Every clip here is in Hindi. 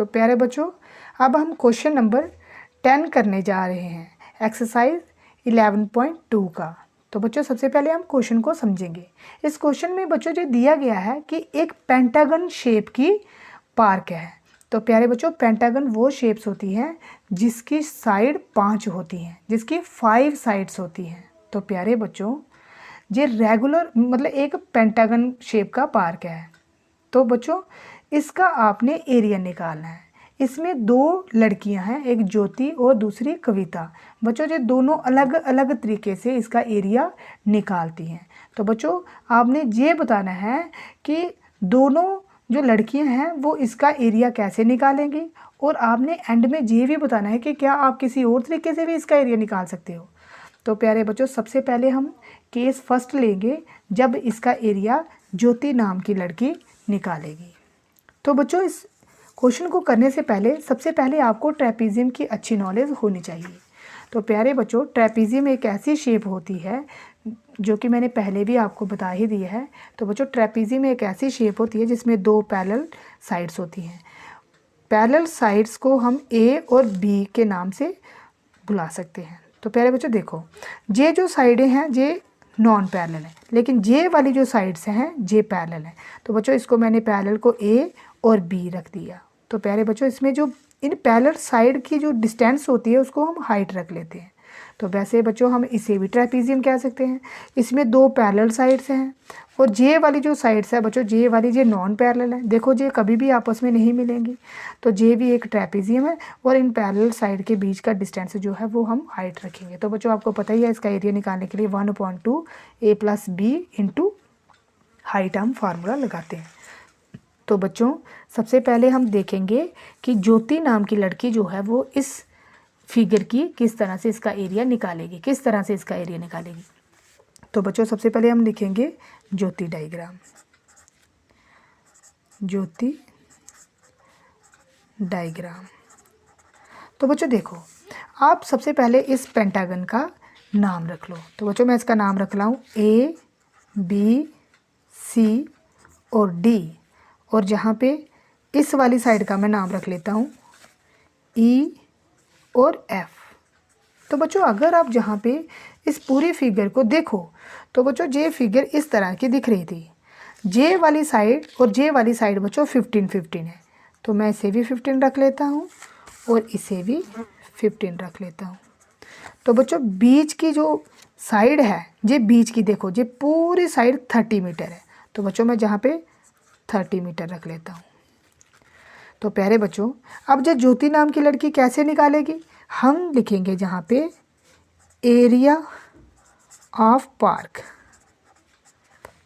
तो प्यारे बच्चों अब हम क्वेश्चन नंबर 10 करने जा रहे हैं, एक्सरसाइज 11.2 का। तो बच्चों सबसे पहले हम क्वेश्चन को समझेंगे। इस क्वेश्चन में बच्चों जो दिया गया है कि एक पेंटागन शेप की पार्क है। तो प्यारे बच्चों पेंटागन वो शेप्स होती हैं जिसकी साइड 5 होती हैं, जिसकी 5 साइड्स होती हैं। तो प्यारे बच्चों ये रेगुलर मतलब एक पेंटागन शेप का पार्क है। तो बच्चों इसका आपने एरिया निकालना है। इसमें 2 लड़कियां हैं, एक ज्योति और दूसरी कविता। बच्चों ये दोनों अलग अलग तरीके से इसका एरिया निकालती हैं। तो बच्चों आपने ये बताना है कि दोनों जो लड़कियां हैं वो इसका एरिया कैसे निकालेंगी, और आपने एंड में ये भी बताना है कि क्या आप किसी और तरीके से भी इसका एरिया निकाल सकते हो। तो प्यारे बच्चों सबसे पहले हम केस फर्स्ट लेंगे जब इसका एरिया ज्योति नाम की लड़की निकालेगी। तो बच्चों इस क्वेश्चन को करने से पहले सबसे पहले आपको ट्रेपीजियम की अच्छी नॉलेज होनी चाहिए। तो प्यारे बच्चों ट्रेपीजियम एक ऐसी शेप होती है जो कि मैंने पहले भी आपको बता ही दिया है। तो बच्चों ट्रेपीजियम एक ऐसी शेप होती है जिसमें 2 पैरेलल साइड्स होती हैं। पैरेलल साइड्स को हम ए और बी के नाम से बुला सकते हैं। तो प्यारे बच्चों देखो ये जो साइडें हैं ये नॉन पैरेलल है, लेकिन ये वाली जो साइड्स हैं ये पैरेलल है। तो बच्चों इसको मैंने पैरेलल को ए और बी रख दिया। तो प्यारे बच्चों इसमें जो इन पैरेलल साइड की जो डिस्टेंस होती है उसको हम हाइट रख लेते हैं। तो वैसे बच्चों हम इसे भी ट्रेपीजियम कह सकते हैं। इसमें 2 पैरेलल साइड्स हैं और जे वाली जो साइड्स है बच्चों जे वाली ये नॉन पैरेलल है। देखो जे कभी भी आपस में नहीं मिलेंगी, तो जे भी एक ट्रेपीजियम है और इन पैरेलल साइड के बीच का डिस्टेंस जो है वो हम हाइट रखेंगे। तो बच्चों आपको पता ही है इसका एरिया निकालने के लिए 1/2 a + b इंटू हाइट हम फार्मूला लगाते हैं। तो बच्चों सबसे पहले हम देखेंगे कि ज्योति नाम की लड़की जो है वो इस फिगर की किस तरह से इसका एरिया निकालेगी, किस तरह से इसका एरिया निकालेगी। तो बच्चों सबसे पहले हम लिखेंगे ज्योति डायग्राम। ज्योति डायग्राम। तो बच्चों देखो आप सबसे पहले इस पेंटागन का नाम रख लो। तो बच्चों मैं इसका नाम रख रहा हूँ A, B, C और D, और जहाँ पे इस वाली साइड का मैं नाम रख लेता हूँ E और F। तो बच्चों अगर आप जहाँ पे इस पूरी फिगर को देखो तो बच्चों ये फिगर इस तरह की दिख रही थी। जे वाली साइड और जे वाली साइड बच्चों 15-15 है। तो मैं इसे भी 15 रख लेता हूँ और इसे भी 15 रख लेता हूँ। तो बच्चों बीच की जो साइड है ये बीच की देखो ये पूरी साइड 30 मीटर है। तो बच्चों मैं जहाँ पे 30 मीटर रख लेता हूँ। तो प्यारे बच्चों अब जो ज्योति नाम की लड़की कैसे निकालेगी, हम लिखेंगे जहाँ पे एरिया ऑफ पार्क।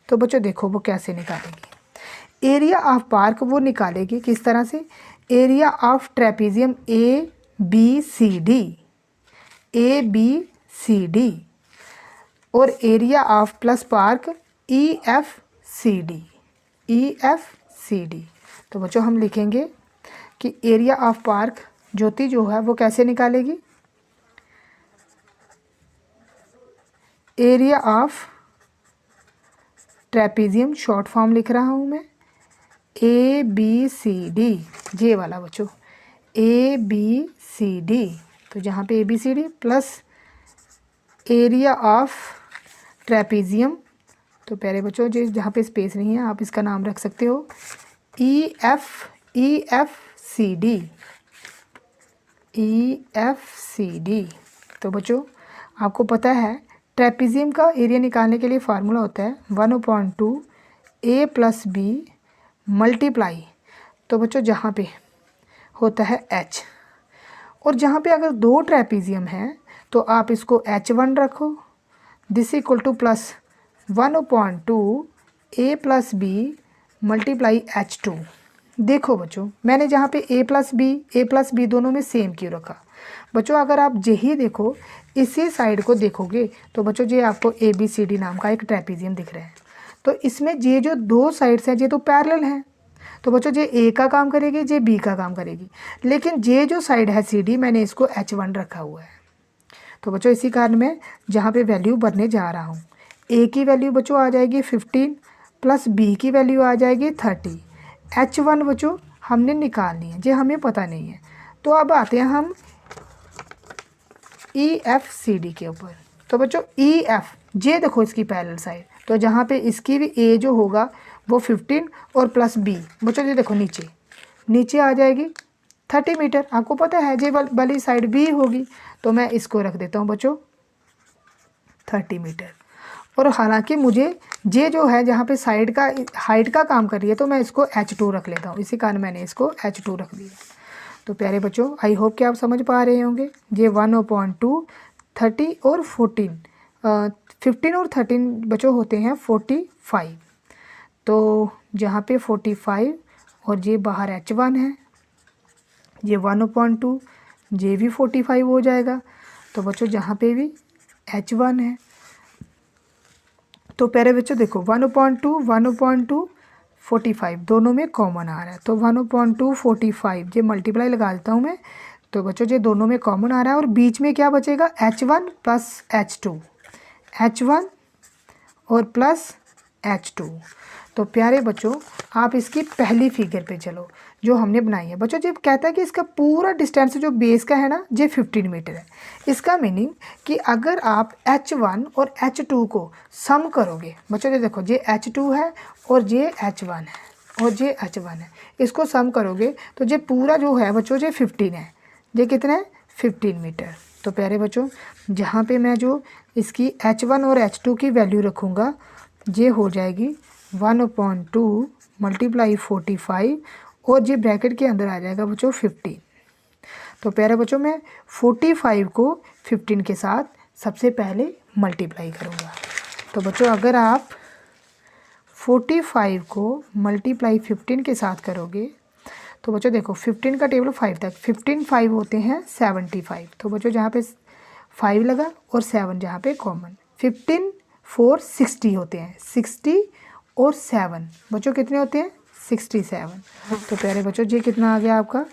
तो बच्चों देखो वो कैसे निकालेगी। एरिया ऑफ पार्क वो निकालेगी किस तरह से, area of trapezium ABCD, ABCD और area of plus park EFCD, EFCD। तो बच्चों हम लिखेंगे कि एरिया ऑफ पार्क ज्योति जो है वो कैसे निकालेगी, area of trapezium short form लिख रहा हूँ मैं ABCD, ये वाला बच्चों ABCD। तो जहाँ पे ABCD plus area of trapezium, तो प्यारे बच्चों जो जहाँ पे स्पेस नहीं है आप इसका नाम रख सकते हो EFCD, EFCD। तो बच्चों आपको पता है ट्रेपीजियम का एरिया निकालने के लिए फार्मूला होता है 1/2 A + B मल्टीप्लाई। तो बच्चों जहाँ पे होता है H, और जहाँ पे अगर 2 ट्रेपीजियम हैं तो आप इसको H1 रखो, this equal two plus 1/2 A + B multiply H2। देखो बच्चों मैंने जहाँ पे A + B दोनों में सेम क्यों रखा। बच्चों अगर आप यही देखो इसी साइड को देखोगे तो बच्चों ये आपको ABCD नाम का एक ट्रेपीजियम दिख रहा है। तो इसमें ये जो 2 साइड्स हैं ये तो पैरेलल हैं। तो बच्चों ये A का काम करेगी, ये B का काम करेगी, लेकिन ये जो साइड है CD मैंने इसको H1 रखा हुआ है। तो बच्चों इसी कारण मैं जहाँ पे वैल्यू भरने जा रहा हूँ, A की वैल्यू बच्चों आ जाएगी 15 प्लस B की वैल्यू आ जाएगी 30। H1 बच्चों हमने निकालनी है, जो हमें पता नहीं है। तो अब आते हैं हम EFCD के ऊपर। तो बच्चों EF जे देखो इसकी पैरेलल साइड, तो जहाँ पे इसकी भी A जो होगा वो 15 और प्लस B, बच्चों ये देखो नीचे आ जाएगी 30 मीटर। आपको पता है जे वाली साइड B होगी, तो मैं इसको रख देता हूँ बच्चों 30 मीटर। और हालांकि मुझे जे जो है जहाँ पे साइड का हाइट का काम कर रही है, तो मैं इसको H2 रख लेता हूँ, इसी कारण मैंने इसको H2 रख दिया। तो प्यारे बच्चों आई होप कि आप समझ पा रहे होंगे। ये 1/2 30 और 14 15 और 13 बच्चों होते हैं 45। तो जहाँ पे 45 और ये बाहर H1 है, ये 1/2 ये भी 45 हो जाएगा। तो बच्चों जहाँ पे भी H1 है, तो प्यारे बच्चों देखो 1/2 45 दोनों में कॉमन आ रहा है, तो 1/2 45 ये मल्टीप्लाई लगा देता हूँ मैं। तो बच्चों ये दोनों में कॉमन आ रहा है और बीच में क्या बचेगा H1 प्लस H2, H1 और प्लस H2। तो प्यारे बच्चों आप इसकी पहली फिगर पे चलो जो हमने बनाई है। बच्चों जब कहता है कि इसका पूरा डिस्टेंस जो बेस का है ना ये 15 मीटर है, इसका मीनिंग कि अगर आप H1 और H2 को सम करोगे, बच्चों ये देखो ये H2 है और ये H1 है और ये H1 है, इसको सम करोगे तो ये पूरा जो है बच्चों ये 15 है। ये कितना है 15 मीटर। तो प्यारे बच्चों जहाँ पे मैं जो इसकी H1 और H2 की वैल्यू रखूँगा ये हो जाएगी 1/2 मल्टीप्लाई 45 और ये ब्रैकेट के अंदर आ जाएगा बच्चों 15। तो प्यारे बच्चों मैं 45 को 15 के साथ सबसे पहले मल्टीप्लाई करूँगा। तो बच्चों अगर आप 45 को मल्टीप्लाई 15 के साथ करोगे तो बच्चों देखो 15 का टेबल 5 तक, 15 5 होते हैं 75। तो बच्चों जहाँ पे 5 लगा और 7 जहाँ पे कॉमन, 15 4 60 होते हैं, 60 और 7 बच्चों कितने होते हैं 67। तो प्यारे बच्चों ये कितना आ गया आपका,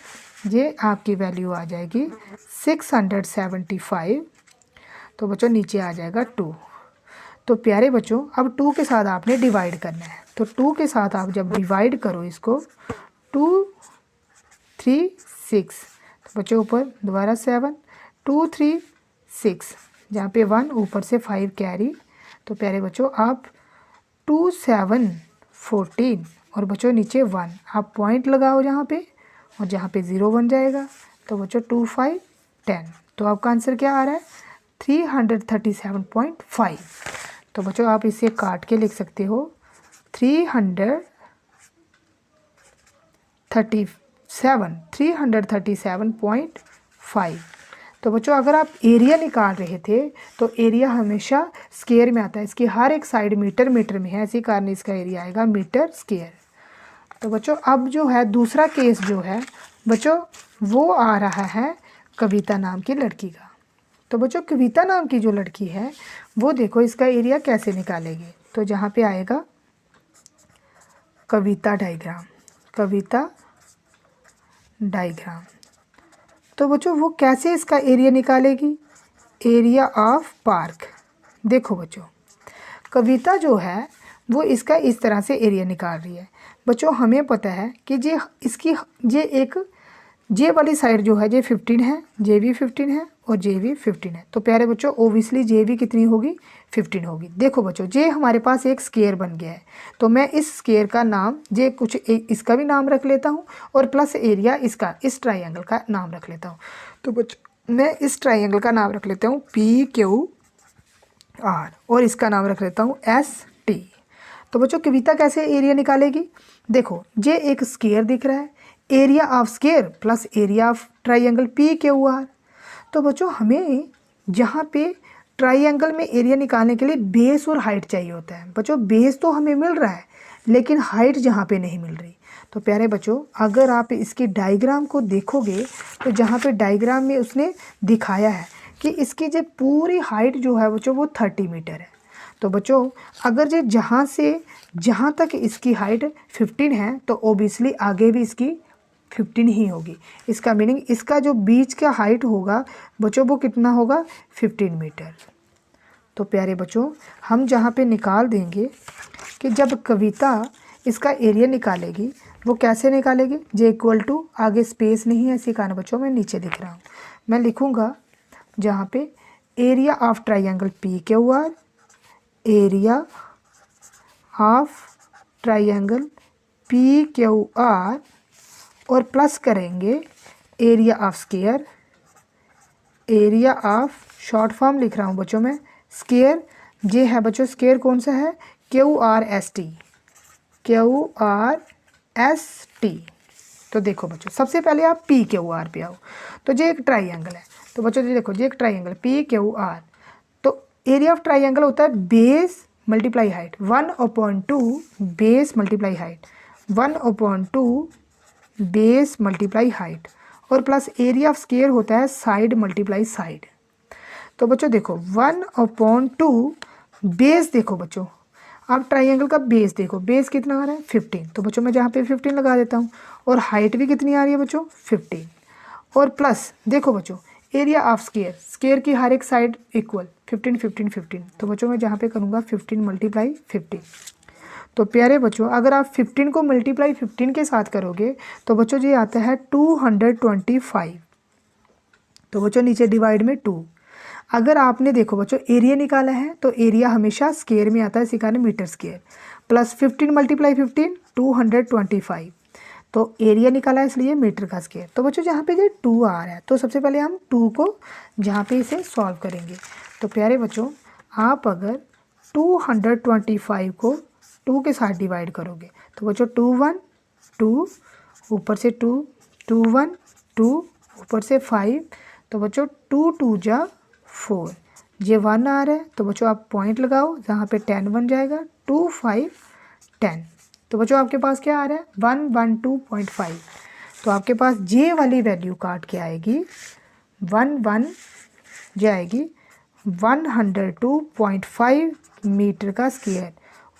ये आपकी वैल्यू आ जाएगी 675। तो बच्चों नीचे आ जाएगा 2। तो प्यारे बच्चों अब 2 के साथ आपने डिवाइड करना है। तो 2 के साथ आप जब डिवाइड करो इसको 2 3 6, तो बच्चों ऊपर दोबारा 7 2 3 6, जहाँ पे 1 ऊपर से 5 कैरी। तो प्यारे बच्चों आप 2 7 14 और बच्चों नीचे 1 आप पॉइंट लगाओ जहाँ पे, और जहाँ पे 0 बन जाएगा। तो बच्चों 2 5 10। तो आपका आंसर क्या आ रहा है 337.5। तो बच्चों आप इसे काट के लिख सकते हो 337.5। तो बच्चों अगर आप एरिया निकाल रहे थे तो एरिया हमेशा स्क्वायर में आता है, इसकी हर एक साइड मीटर में है, इसी कारण इसका एरिया आएगा मीटर स्क्वायर। तो बच्चों अब जो है दूसरा केस जो है बच्चों वो आ रहा है कविता नाम की लड़की का। तो बच्चों कविता नाम की जो लड़की है वो देखो इसका एरिया कैसे निकालेगी। तो जहाँ पे आएगा कविता डायग्राम, कविता डायग्राम। तो बच्चों वो कैसे इसका एरिया निकालेगी, एरिया ऑफ पार्क। देखो बच्चों कविता जो है वो इसका इस तरह से एरिया निकाल रही है। बच्चों हमें पता है कि जे वाली साइड जो है जे 15 है, जे भी 15 है और जे भी 15 है। तो प्यारे बच्चों ओबियसली जे भी कितनी होगी 15 होगी। देखो बच्चों जे हमारे पास एक स्क्वायर बन गया है, तो मैं इस स्क्वायर का नाम जे कुछ इसका भी नाम रख लेता हूँ और प्लस एरिया इसका इस ट्राइंगल का नाम रख लेता हूँ। तो बच्चों मैं इस ट्राइंगल का नाम रख लेता हूँ PQR और इसका नाम रख लेता हूँ ST। तो बच्चों कविता कैसे एरिया निकालेगी, देखो जे एक स्क्वायर दिख रहा है, area of square plus area of triangle PQR। तो बच्चों हमें जहाँ पे ट्राइंगल में एरिया निकालने के लिए बेस और हाइट चाहिए होता है। बच्चों बेस तो हमें मिल रहा है लेकिन हाइट जहाँ पे नहीं मिल रही। तो प्यारे बच्चों अगर आप इसकी डायग्राम को देखोगे तो जहाँ पे डायग्राम में उसने दिखाया है कि इसकी जो पूरी हाइट जो है बच्चों वो 30 मीटर है। तो बच्चों अगर जो जहाँ से जहाँ तक इसकी हाइट 15 है तो ओबियसली आगे भी इसकी 15 ही होगी। इसका मीनिंग इसका जो बीच का हाइट होगा बच्चों वो कितना होगा 15 मीटर। तो प्यारे बच्चों हम जहाँ पे निकाल देंगे कि जब कविता इसका एरिया निकालेगी वो कैसे निकालेंगे, जे इक्वल टू, आगे स्पेस नहीं है इसी कारण बच्चों मैं नीचे लिख रहा हूँ। मैं लिखूँगा जहाँ पे area of triangle P Q R, area of triangle P Q R और प्लस करेंगे area of square, area of short form लिख रहा हूँ बच्चों मैं स्क्वायर, जे है बच्चों स्क्वायर कौन सा है, Q R S T, Q R S T. तो देखो बच्चों सबसे पहले आप पी क्यू आर पे आओ, तो ये एक ट्राइंगल है, तो बच्चों ये देखो ये एक ट्राइंगल पी क्यू आर, तो एरिया ऑफ ट्राइंगल होता है base multiply height, 1/2 base multiply height, 1/2 base multiply height और प्लस एरिया ऑफ स्क्वायर होता है साइड मल्टीप्लाई साइड। तो बच्चों देखो 1/2 बेस, देखो बच्चों आप ट्राइंगल का बेस देखो, बेस कितना आ रहा है 15, तो बच्चों मैं जहाँ पे 15 लगा देता हूँ और हाइट भी कितनी आ रही है बच्चों 15 और प्लस देखो बच्चों एरिया ऑफ स्क्वायर, स्क्वायर की हर एक साइड इक्वल 15 15 15, तो बच्चों मैं जहाँ पे करूँगा 15 × 15। तो प्यारे बच्चों अगर आप 15 को मल्टीप्लाई 15 के साथ करोगे तो बच्चों ये आता है 225, तो बच्चों नीचे डिवाइड में 2। अगर आपने देखो बच्चों एरिया निकाला है तो एरिया हमेशा स्क्वायर में आता है इसी कारण मीटर स्क्वायर, प्लस 15 × 15 225, तो एरिया निकाला है इसलिए मीटर का स्क्वायर। तो बच्चों जहाँ पे ये 2 आ रहा है तो सबसे पहले हम 2 को जहाँ पे इसे सॉल्व करेंगे, तो प्यारे बच्चों आप अगर 225 को 2 के साथ डिवाइड करोगे तो बच्चों 2 1 2 ऊपर से 2 2 1 2 ऊपर से 5, तो बच्चों 2 2 जा 4, ये 1 आ रहा है तो बच्चों आप पॉइंट लगाओ जहाँ पे 10 बन जाएगा 2 5 10, तो बच्चों आपके पास क्या आ रहा है 112.5, तो आपके पास जे वाली वैल्यू काट के आएगी 1 जाएगी 102.5 मीटर का स्क्वायर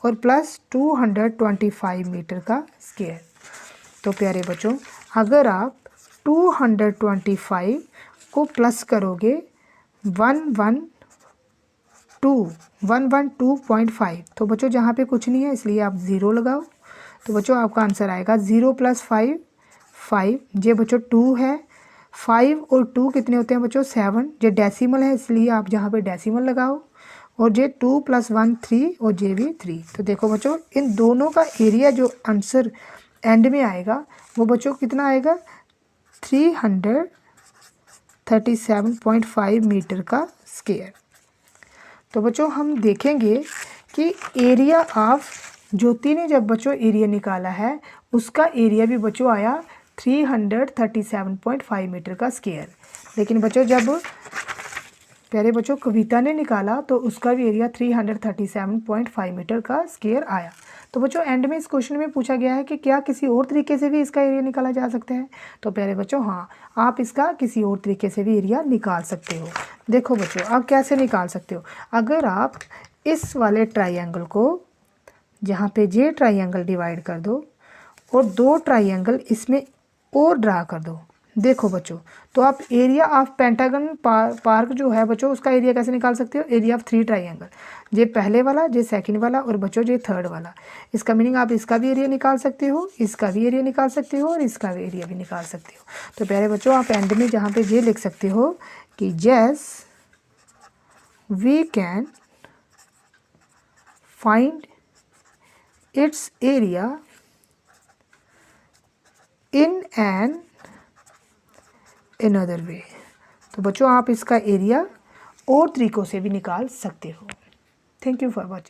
और प्लस 225 मीटर का स्क्वायर। तो प्यारे बच्चों अगर आप 225 को प्लस करोगे 112.5, तो बच्चों जहाँ पे कुछ नहीं है इसलिए आप 0 लगाओ, तो बच्चों आपका आंसर आएगा 0 + 5 5, ये बच्चों 2 है, 5 और 2 कितने होते हैं बच्चों 7, ये डेसिमल है इसलिए आप जहाँ पे डेसिमल लगाओ और ये 2 + 1 3 और ये भी 3। तो देखो बच्चों इन दोनों का एरिया जो आंसर एंड में आएगा वो बच्चों कितना आएगा 337.5 मीटर का स्क्वायर। तो बच्चों हम देखेंगे कि एरिया ऑफ ज्योति ने जब बच्चों एरिया निकाला है उसका एरिया भी बच्चों आया 337.5 मीटर का स्क्वायर, लेकिन बच्चों जब प्यारे बच्चों कविता ने निकाला तो उसका भी एरिया 337.5 मीटर का स्क्वायर आया। तो बच्चों एंड में इस क्वेश्चन में पूछा गया है कि क्या किसी और तरीके से भी इसका एरिया निकाला जा सकता है, तो प्यारे बच्चों हाँ आप इसका किसी और तरीके से भी एरिया निकाल सकते हो। देखो बच्चों आप कैसे निकाल सकते हो, अगर आप इस वाले ट्राइंगल को जहाँ पे जे ट्राइंगल डिवाइड कर दो और 2 ट्राइंगल इसमें और ड्रा कर दो, देखो बच्चों तो आप एरिया ऑफ पेंटागन पार्क जो है बच्चों उसका एरिया कैसे निकाल सकते हो, एरिया ऑफ 3 ट्राइंगल, ये पहले वाला ये सेकंड वाला और बच्चों ये थर्ड वाला, इसका मीनिंग आप इसका भी एरिया निकाल सकते हो, इसका भी एरिया निकाल सकते हो और इसका भी एरिया भी निकाल सकते हो। तो प्यारे बच्चों आप एंड में जहाँ पे ये लिख सकते हो कि yes we can find its area in an another way. तो बच्चों आप इसका एरिया और तरीकों से भी निकाल सकते हो। Thank you for watching.